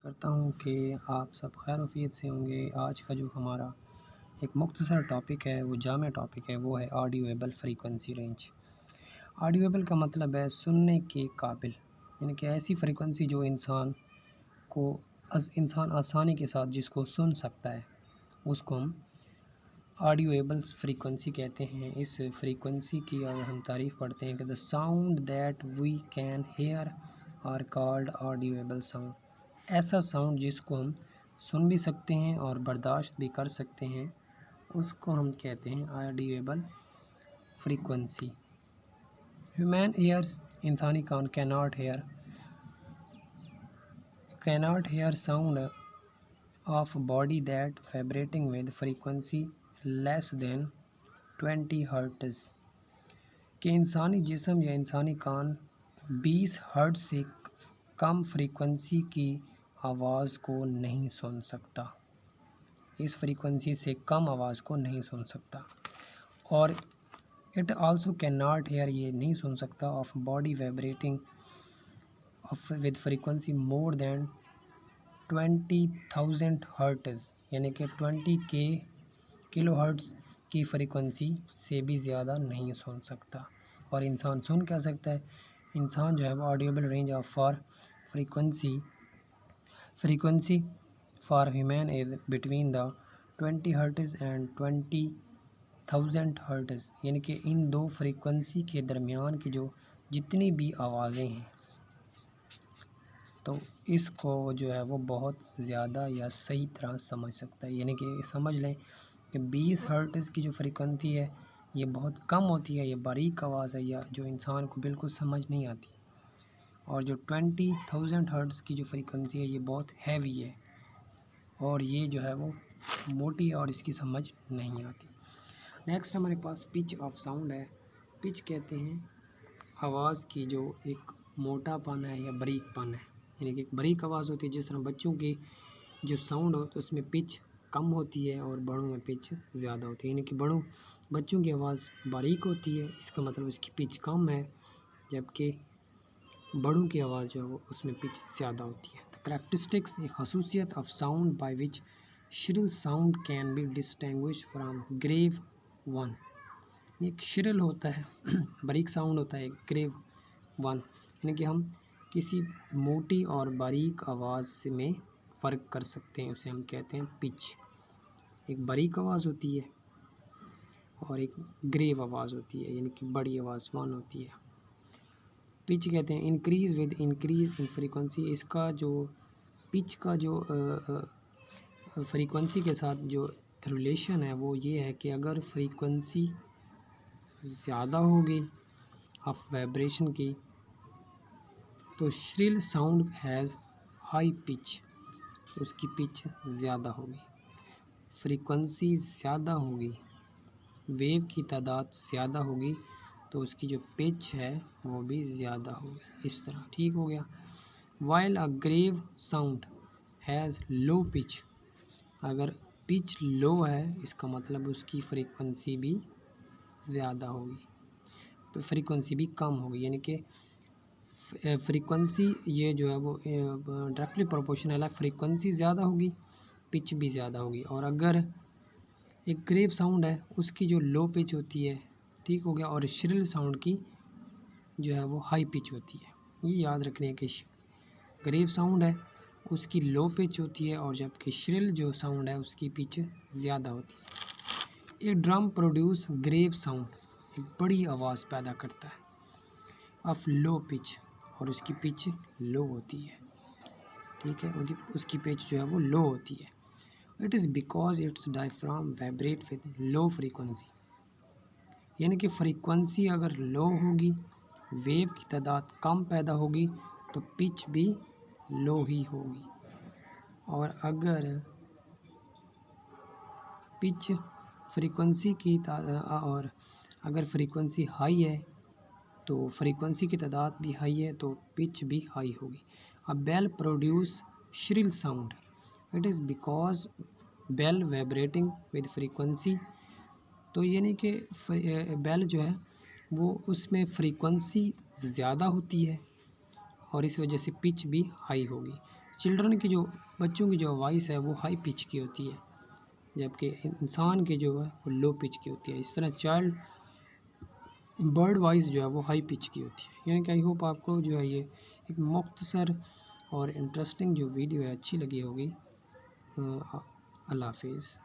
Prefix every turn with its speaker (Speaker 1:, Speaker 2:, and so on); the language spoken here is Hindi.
Speaker 1: करता हूँ कि आप सब खैर वफ़ीयत से होंगे। आज का जो हमारा एक मुख्तसर टॉपिक है, वो जामे टॉपिक है, वो है ऑडियोएबल फ्रीक्वेंसी रेंज। ऑडियोएबल का मतलब है सुनने के काबिल, यानी कि ऐसी फ्रीक्वेंसी जो को इंसान आसानी के साथ जिसको सुन सकता है, उसको हम ऑडियोएबल फ्रीक्वेंसी कहते हैं। इस फ्रीक्वेंसी की अगर हम तारीफ़ पढ़ते हैं कि the sound that we can hear are called audible sound. ऐसा साउंड जिसको हम सुन भी सकते हैं और बर्दाश्त भी कर सकते हैं, उसको हम कहते हैं ऑडियोएबल फ्रीक्वेंसी। ह्यूमन ईयर्स, इंसानी कान cannot hear sound of body that vibrating with frequency less than 20 hertz. कि इंसानी जिस्म या इंसानी कान 20 हर्ट्ज़ से कम फ्रीक्वेंसी की आवाज़ को नहीं सुन सकता। इस फ्रीक्वेंसी से कम आवाज़ को नहीं सुन सकता। और it also can not here, ये नहीं सुन सकता, of body vibrating of with frequency more than 20,000 hertz, यानी कि 20K किलो हर्ट्ज़ की फ्रीक्वेंसी से भी ज़्यादा नहीं सुन सकता। और इंसान सुन क्या सकता है? इंसान जो है वो audible range of for frequency for human is between the 20 hertz and 20,000 hertz, यानी कि इन दो फ्रीक्वेंसी के दरमियान की जो जितनी भी आवाज़ें हैं, तो इसको जो है वो बहुत ज़्यादा या सही तरह समझ सकता है। यानी कि समझ लें कि 20 हर्ट्ज़ की जो फ्रीक्वेंसी है ये बहुत कम होती है, ये बारीक आवाज़ है या जो इंसान को बिल्कुल समझ नहीं आती। और जो 20,000 हर्ट्ज़ की जो फ्रीक्वेंसी है ये बहुत हैवी है और ये जो है वो मोटी और इसकी समझ नहीं आती। नेक्स्ट हमारे पास पिच ऑफ साउंड है। पिच कहते हैं आवाज़ की जो एक मोटापन है या बारीकपन है, यानी कि एक बारीक आवाज़ होती है। जिस तरह बच्चों की जो साउंड हो तो उसमें पिच कम होती है और बड़ों में पिच ज़्यादा होती है, यानी कि बच्चों की आवाज़ बारीक होती है, इसका मतलब उसकी पिच कम है, जबकि बड़ों की आवाज़ जो है वो उसमें पिच ज़्यादा होती है। करैक्टरिस्टिक्स, एक खसूसियत of sound by which shrill sound can be distinguished from grave one. एक श्रिल होता है बारीक साउंड होता है, ग्रेव वन, यानी कि हम किसी मोटी और बारीक आवाज़ में फ़र्क कर सकते हैं, उसे हम कहते हैं पिच। एक बारीक आवाज़ होती है और एक ग्रेव आवाज़ होती है, यानी कि बड़ी आवाज़ वन होती है। पिच कहते हैं increase with increase in frequency. इसका जो पिच का जो फ्रीक्वेंसी के साथ जो रिलेशन है वो ये है कि अगर फ्रीक्वेंसी ज़्यादा होगी ऑफ वाइब्रेशन की तो shrill sound has high pitch, उसकी पिच ज़्यादा होगी। फ्रीक्वेंसी ज़्यादा होगी, वेव की तादाद ज़्यादा होगी, तो उसकी जो पिच है वो भी ज़्यादा होगी। इस तरह ठीक हो गया। While a grave sound has low pitch, अगर पिच लो है इसका मतलब उसकी फ्रीक्वेंसी भी ज़्यादा होगी, फ्रीक्वेंसी भी कम होगी, यानी कि फ्रीक्वेंसी ये जो है वो डायरेक्टली प्रोपोर्शनल है। फ्रीक्वेंसी ज़्यादा होगी, पिच भी ज़्यादा होगी। और अगर एक ग्रेव साउंड है उसकी जो लो पिच होती है, ठीक हो गया, और श्रिल साउंड की जो है वो हाई पिच होती है। ये याद रखने कि ग्रेव साउंड है उसकी लो पिच होती है और जबकि श्रिल जो साउंड है उसकी पिच ज़्यादा होती है। एक ड्रम प्रोड्यूस ग्रेव साउंड, एक बड़ी आवाज़ पैदा करता है ऑफ लो पिच, और उसकी पिच लो होती है, ठीक है, उसकी पिच जो है वो लो होती है। It is because it's diaphragm vibrate with low frequency, यानी कि फ्रीक्वेंसी अगर लो होगी, वेव की तादाद कम पैदा होगी, तो पिच भी लो ही होगी। और अगर पिच फ्रीक्वेंसी की और अगर फ्रीक्वेंसी हाई है तो फ्रीक्वेंसी की तादाद भी हाई है तो पिच भी हाई होगी। A bell produce shrill sound, it is because bell vibrating with frequency, तो यानी कि बेल जो है वो उसमें फ्रीक्वेंसी ज़्यादा होती है और इस वजह से पिच भी हाई होगी। चिल्ड्रन की जो बच्चों की जो वॉइस है वो हाई पिच की होती है, जबकि इंसान की जो है वो लो पिच की होती है। इस तरह चाइल्ड बर्ड वॉइस जो है वो हाई पिच की होती है। यानी कि आई होप आपको जो है ये एक मुख्तसर और इंटरेस्टिंग जो वीडियो है अच्छी लगी होगी। अल्लाह हाफिज़।